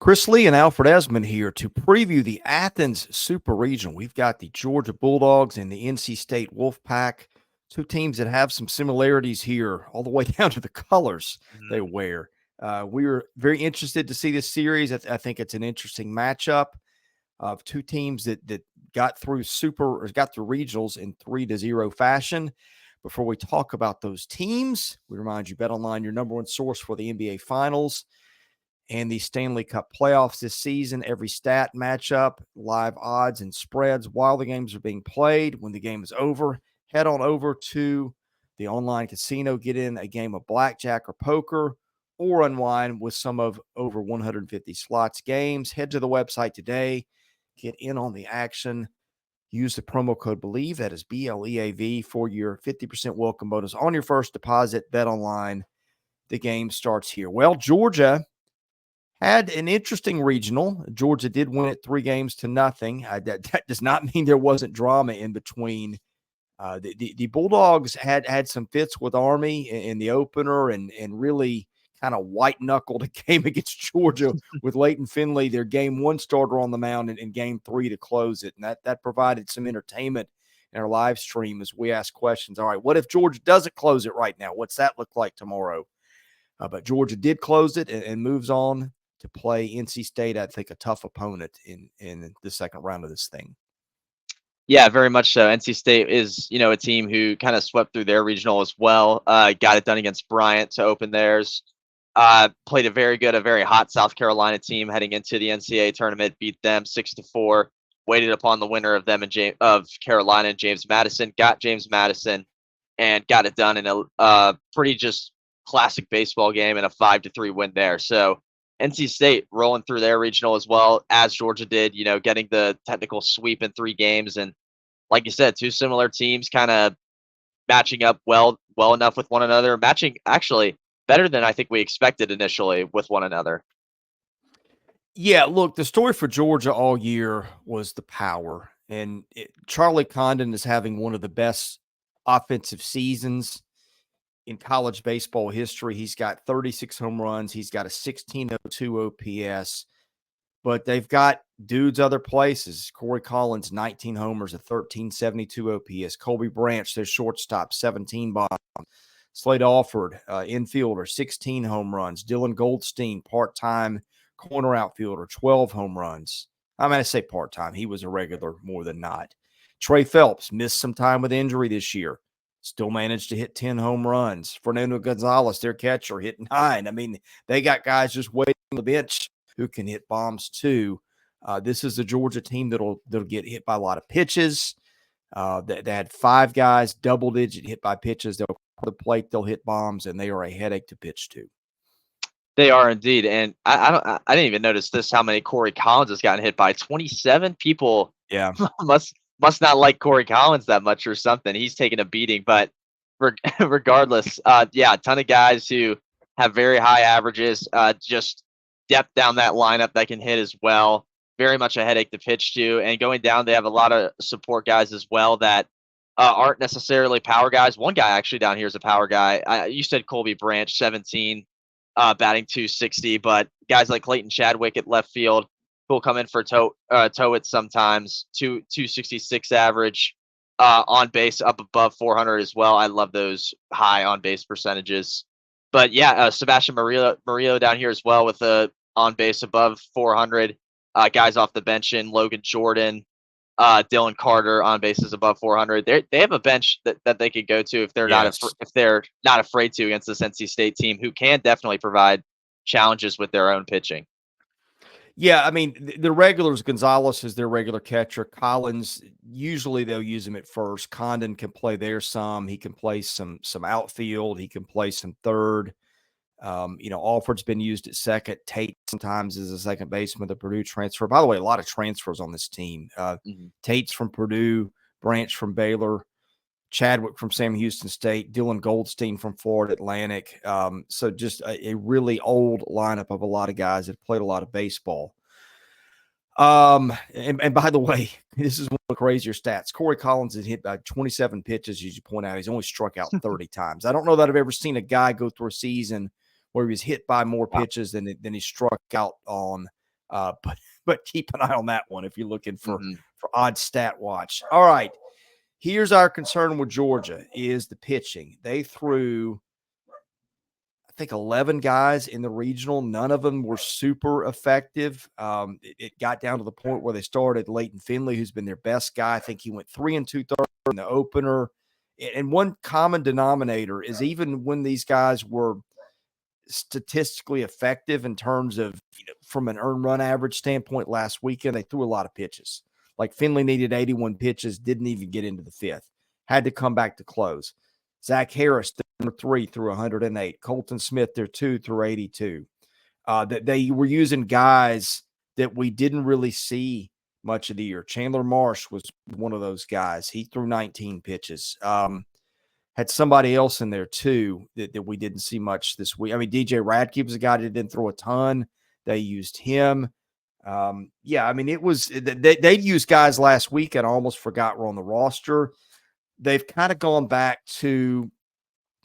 Chris Lee and Alfred Ezman here to preview the Athens Super Regional. We've got the Georgia Bulldogs and the NC State Wolfpack, two teams that have some similarities here, all the way down to the colors they wear. We were very interested to see this series. I think it's an interesting matchup of two teams that got through regionals in 3-0 fashion. Before we talk about those teams, we remind you, BetOnline, your number one source for the NBA Finals and the Stanley Cup playoffs this season. Every stat, matchup, live odds, and spreads while the games are being played. When the game is over, head on over to the online casino, get in a game of blackjack or poker, or unwind with some of over 150 slots games. Head to the website today. Get in on the action. Use the promo code BELIEVE, that is BLEAV, for your 50% welcome bonus on your first deposit. BetOnline. The game starts here. Well, Georgia had an interesting regional. Georgia did win it 3-0. That does not mean there wasn't drama in between. The Bulldogs had some fits with Army in the opener and really kind of white-knuckled a game against Georgia with Leighton Finley, their game one starter on the mound in game 3 to close it. And that provided some entertainment in our live stream as we ask questions. All right, what if Georgia doesn't close it right now? What's that look like tomorrow? But Georgia did close it and moves on to play NC State, I think, a tough opponent in the second round of this thing. Yeah, very much so. NC State is, a team who kind of swept through their regional as well. Got it done against Bryant to open theirs. Played a very hot South Carolina team heading into the NCAA tournament. Beat them 6-4. Waited upon the winner of them of Carolina and James Madison. Got James Madison and got it done in a pretty just classic baseball game and a 5-3 win there. So NC State rolling through their regional as well as Georgia did, getting the technical sweep in 3 games. And like you said, two similar teams kind of matching up well enough with one another, matching actually better than I think we expected initially with one another. Yeah, look, the story for Georgia all year was the power. And Charlie Condon is having one of the best offensive seasons in college baseball history. He's got 36 home runs. He's got a 1602 OPS. But they've got dudes other places. Corey Collins, 19 homers, a 1372 OPS. Kolby Branch, their shortstop, 17 bombs. Slate Alford, infielder, 16 home runs. Dylan Goldstein, part-time corner outfielder, 12 home runs. I'm going to say part-time. He was a regular more than not. Trey Phelps missed some time with injury this year. Still managed to hit 10 home runs. Fernando Gonzalez, their catcher, hit 9. I mean, they got guys just waiting on the bench who can hit bombs too. This is the Georgia team that'll get hit by a lot of pitches. They had 5 guys double-digit hit by pitches. They'll the plate, they'll hit bombs, and they are a headache to pitch to. They are indeed, and I didn't even notice this. How many Corey Collins has gotten hit by? 27 people. Yeah, must not like Corey Collins that much or something. He's taking a beating, but regardless, a ton of guys who have very high averages. Just depth down that lineup that can hit as well. Very much a headache to pitch to, and going down, they have a lot of support guys as well that aren't necessarily power guys. One guy actually down here is a power guy. You said Kolby Branch, 17, batting 260, but guys like Clayton Chadwick at left field who'll come in for Towit sometimes, 266 average, on base up above 400 as well. I love those high on base percentages. But Sebastian Murillo down here as well with a on base above 400. Guys off the bench in Logan Jordan, Dylan Carter on bases above 400. They have a bench that they could go to if they're not afraid to against this NC State team, who can definitely provide challenges with their own pitching. Yeah, I mean, the regulars, Gonzalez is their regular catcher. Collins, usually they'll use him at first. Condon can play there some. He can play some outfield. He can play some third. Alford's been used at second. Tate sometimes is a second baseman, the Purdue transfer. By the way, a lot of transfers on this team. Tate's from Purdue, Branch from Baylor, Chadwick from Sam Houston State, Dylan Goldstein from Florida Atlantic. So just a really old lineup of a lot of guys that played a lot of baseball. And by the way, this is one of the crazier stats. Corey Collins has hit by 27 pitches, as you point out. He's only struck out 30 times. I don't know that I've ever seen a guy go through a season where he was hit by more pitches than he struck out on. But keep an eye on that one if you're looking for Mm-hmm. odd stat watch. All right. Here's our concern with Georgia is the pitching. They threw, I think, 11 guys in the regional. None of them were super effective. It got down to the point where they started Leighton Finley, who's been their best guy. I think he went 3 2/3 in the opener. And one common denominator is even when these guys were statistically effective in terms of, from an earned run average standpoint last weekend, they threw a lot of pitches. Like Finley needed 81 pitches, didn't even get into the fifth, had to come back to close. Zach Harris, number 3, threw 108. Colton Smith, their 2, threw 82. That they were using guys that we didn't really see much of the year. Chandler Marsh was one of those guys. He threw 19 pitches. Had somebody else in there too that we didn't see much this week. I mean, DJ Radke was a guy that didn't throw a ton. They used him. I mean, it was they used guys last week and I almost forgot were on the roster. They've kind of gone back to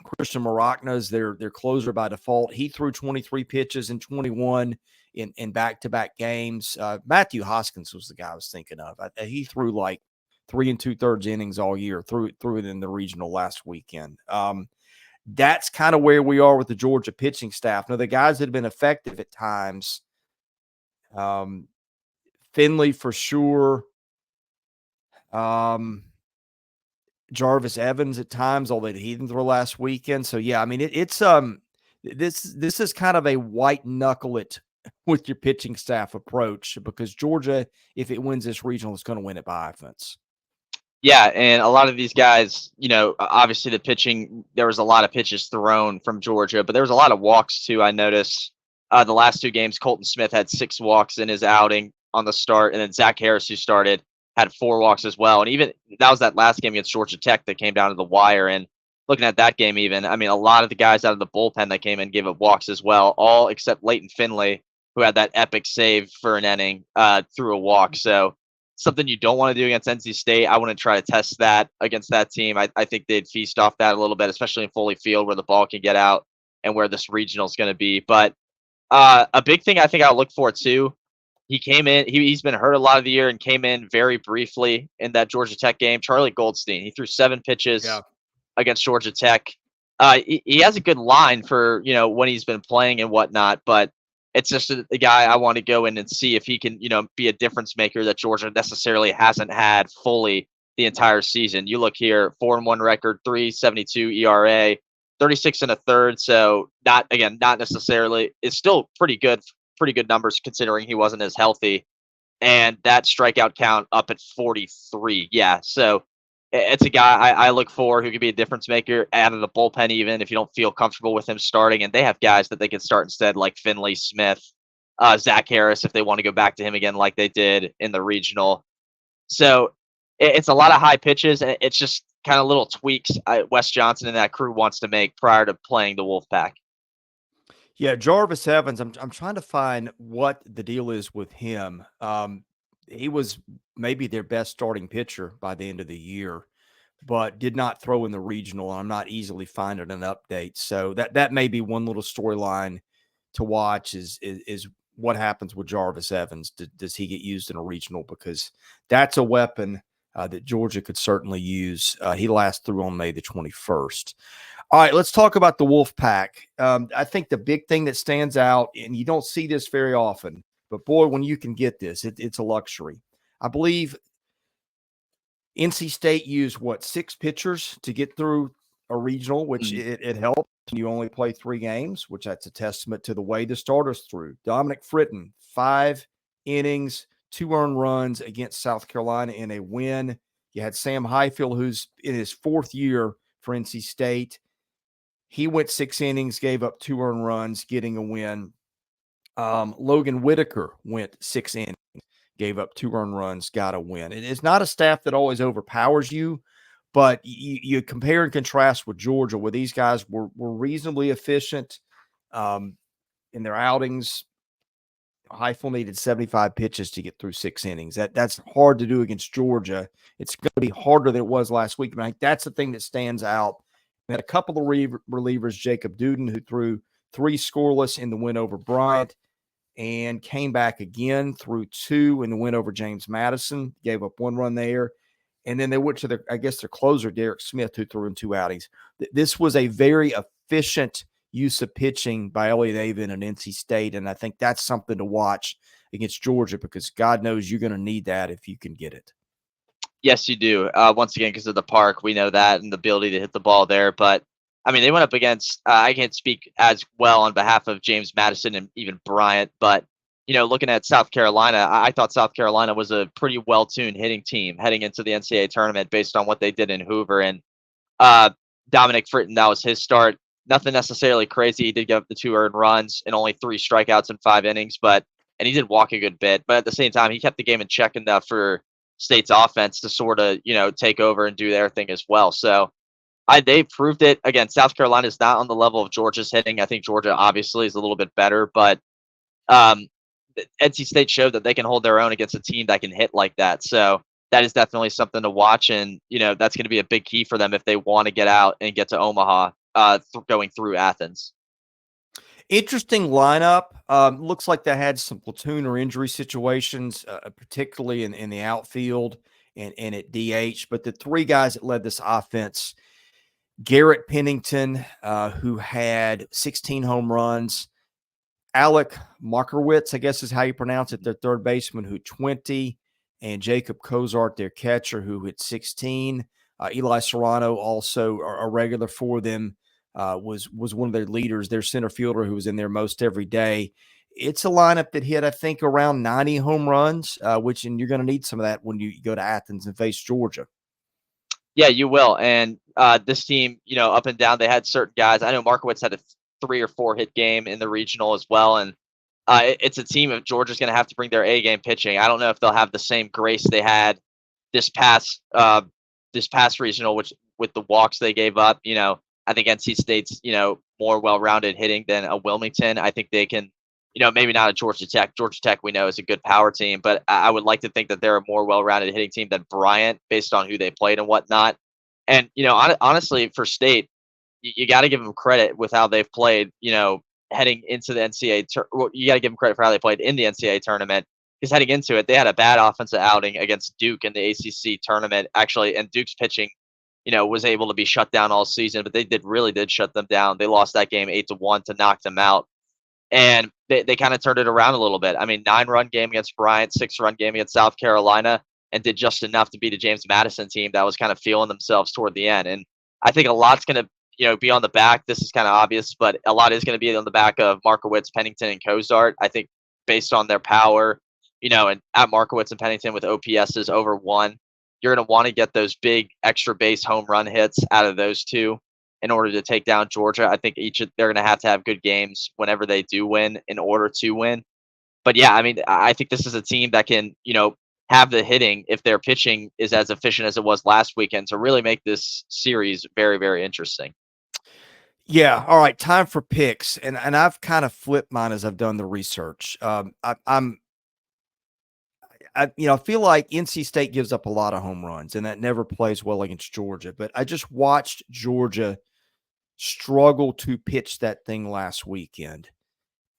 Christian Maracna, their closer by default. He threw 23 pitches in 21 in back-to-back games. Matthew Hoskins was the guy I was thinking of. He threw like 3 2/3 innings all year, threw it in the regional last weekend. That's kind of where we are with the Georgia pitching staff. Now, the guys that have been effective at times, Finley for sure, Jarvis Evans at times, although he didn't throw last weekend. So yeah, I mean it's this is kind of a white knuckle it with your pitching staff approach, because Georgia, if it wins this regional, is going to win it by offense. Yeah, and a lot of these guys, obviously the pitching, there was a lot of pitches thrown from Georgia, but there was a lot of walks too. I noticed the last 2 games, Colton Smith had 6 walks in his outing on the start, and then Zach Harris, who started, had 4 walks as well. And even that was that last game against Georgia Tech that came down to the wire. And looking at that game, even, I mean, a lot of the guys out of the bullpen that came in gave up walks as well, all except Leighton Finley, who had that epic save for an inning, through a walk. So something you don't want to do against NC State. I want to try to test that against that team. I think they'd feast off that a little bit, especially in Foley Field where the ball can get out and where this regional is going to be. But a big thing I think I'll look for too, he came in, he's been hurt a lot of the year and came in very briefly in that Georgia Tech game. Charlie Goldstein, he threw 7 pitches against Georgia Tech. He has a good line for, when he's been playing and whatnot, but it's just a guy I want to go in and see if he can, be a difference maker that Georgia necessarily hasn't had fully the entire season. You look here, 4-1 record, 3.72 ERA, 36 1/3. So not necessarily. It's still pretty good numbers considering he wasn't as healthy. And that strikeout count up at 43. Yeah, so it's a guy I look for who could be a difference maker out of the bullpen, even if you don't feel comfortable with him starting. And they have guys that they can start instead, like Finley, Smith, Zach Harris, if they want to go back to him again like they did in the regional. So it's a lot of high pitches, and it's just kind of little tweaks Wes Johnson and that crew wants to make prior to playing the Wolfpack. Yeah, Jarvis Evans, I'm trying to find what the deal is with him. He was maybe their best starting pitcher by the end of the year, but did not throw in the regional. I'm not easily finding an update. So that may be one little storyline to watch is what happens with Jarvis Evans. Does he get used in a regional? Because that's a weapon that Georgia could certainly use. He last threw on May the 21st. All right, let's talk about the Wolfpack. I think the big thing that stands out, and you don't see this very often, but boy, when you can get this, it's a luxury. I believe NC State used, 6 pitchers to get through a regional, which it helped. You only play 3 games, which that's a testament to the way the starters threw. Dominic Fritotn, 5 innings, 2 earned runs against South Carolina in a win. You had Sam Highfill, who's in his 4th year for NC State. He went 6 innings, gave up 2 earned runs, getting a win. Logan Whitaker went 6 innings, gave up 2 earned runs, got a win. It's not a staff that always overpowers you, but you compare and contrast with Georgia, where these guys were reasonably efficient in their outings. Highfill needed 75 pitches to get through 6 innings. That's hard to do against Georgia. It's going to be harder than it was last week. But I think that's the thing that stands out. We had a couple of relievers, Jacob Dudan, who threw 3 scoreless in the win over Bryant. and came back again through 2 in the win over James Madison, gave up 1 run there. And then they went to their closer, Derrick Smith, who threw in 2 outings. This was a very efficient use of pitching by Elliott Avon and NC State, and I think that's something to watch against Georgia because God knows you're going to need that if you can get it. Yes, you do. Once again, because of the park, we know that and the ability to hit the ball there. But I mean, they went up against. I can't speak as well on behalf of James Madison and even Bryant, but looking at South Carolina, I thought South Carolina was a pretty well-tuned hitting team heading into the NCAA tournament based on what they did in Hoover. And Dominic Fritotn, that was his start. Nothing necessarily crazy. He did give up the 2 earned runs and only 3 strikeouts in 5 innings, and he did walk a good bit. But at the same time, he kept the game in check enough for State's offense to sort of, take over and do their thing as well. So they proved it. Again, South Carolina is not on the level of Georgia's hitting. I think Georgia obviously is a little bit better, but NC State showed that they can hold their own against a team that can hit like that. So that is definitely something to watch. And, that's going to be a big key for them if they want to get out and get to Omaha going through Athens. Interesting lineup. Looks like they had some platoon or injury situations, particularly in the outfield and at DH. But the 3 guys that led this offense, Garrett Pennington, who had 16 home runs, Alec Makarewicz, I guess is how you pronounce it, their third baseman, who 20, and Jacob Cozart, their catcher, who hit 16. Eli Serrano, also a regular for them, was one of their leaders, their center fielder who was in there most every day. It's a lineup that hit, I think, around 90 home runs, and you're going to need some of that when you go to Athens and face Georgia. Yeah, you will. And this team, up and down, they had certain guys. I know Markowitz had a 3 or 4 hit game in the regional as well. And it's a team of Georgia's going to have to bring their A game pitching. I don't know if they'll have the same grace they had this past regional, which with the walks they gave up. I think NC State's, more well-rounded hitting than a Wilmington. I think they can, maybe not a Georgia Tech. Georgia Tech, we know, is a good power team, but I would like to think that they're a more well-rounded hitting team than Bryant based on who they played and whatnot. And, honestly, for State, you got to give them credit with how they've played, heading into the NCAA. You got to give them credit for how they played in the NCAA tournament, because heading into it, they had a bad offensive outing against Duke in the ACC tournament, actually, and Duke's pitching was able to be shut down all season, but they really did shut them down. They lost that game 8-1 to knock them out. And they kind of turned it around a little bit. I mean, 9-run game against Bryant, 6-run game against South Carolina, and did just enough to beat a James Madison team that was kind of feeling themselves toward the end. And I think a lot's going to, be on the back. This is kind of obvious, but a lot is going to be on the back of Markowitz, Pennington, and Cozart. I think based on their power, and at Markowitz and Pennington with OPSs over 1, you're going to want to get those big extra base home run hits out of those 2 in order to take down Georgia. I think they're going to have good games whenever they do win in order to win. But yeah, I mean, I think this is a team that can, have the hitting if their pitching is as efficient as it was last weekend to really make this series very, very interesting. Yeah. All right. Time for picks. And I've kind of flipped mine as I've done the research. I feel like NC State gives up a lot of home runs, and that never plays well against Georgia. But I just watched Georgia struggle to pitch that thing last weekend.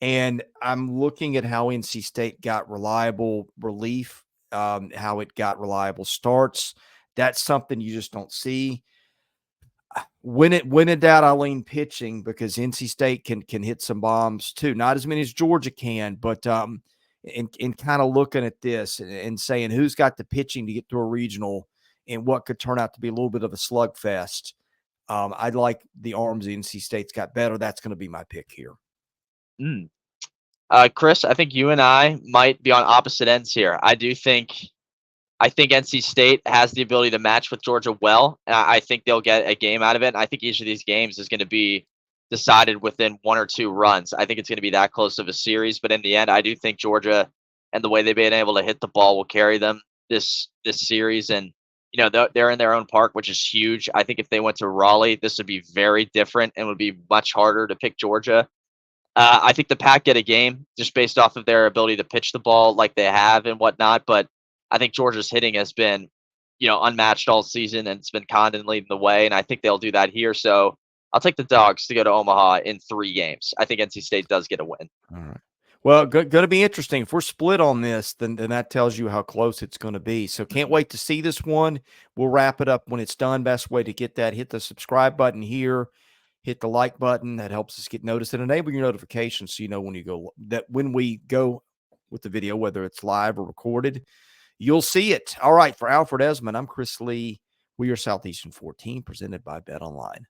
And I'm looking at how NC State got reliable relief, how it got reliable starts. That's something you just don't see. When in doubt, I lean pitching because NC State can hit some bombs too. Not as many as Georgia can, but in kind of looking at this and saying who's got the pitching to get to a regional and what could turn out to be a little bit of a slugfest. I'd like the arms NC State's got better. That's going to be my pick here. Chris, I think you and I might be on opposite ends here. I think NC State has the ability to match with Georgia well. And I think they'll get a game out of it. And I think each of these games is going to be decided within 1 or 2 runs. I think it's going to be that close of a series. But in the end, I do think Georgia and the way they've been able to hit the ball will carry them this series. And, they're in their own park, which is huge. I think if they went to Raleigh, this would be very different and would be much harder to pick Georgia. I think the Pack get a game just based off of their ability to pitch the ball like they have and whatnot. But I think Georgia's hitting has been, unmatched all season, and it's been Condon leading the way. And I think they'll do that here. So I'll take the Dogs to go to Omaha in 3 games. I think NC State does get a win. All right. Well, going to be interesting. If we're split on this, then that tells you how close it's going to be. So can't wait to see this one. We'll wrap it up when it's done. Best way to get that, hit the subscribe button here, hit the like button. That helps us get noticed, and enable your notifications so you know when we go with the video, whether it's live or recorded, you'll see it. All right, for Alfred, Ezman, I'm Chris Lee. We are Southeastern 14, presented by BetOnline.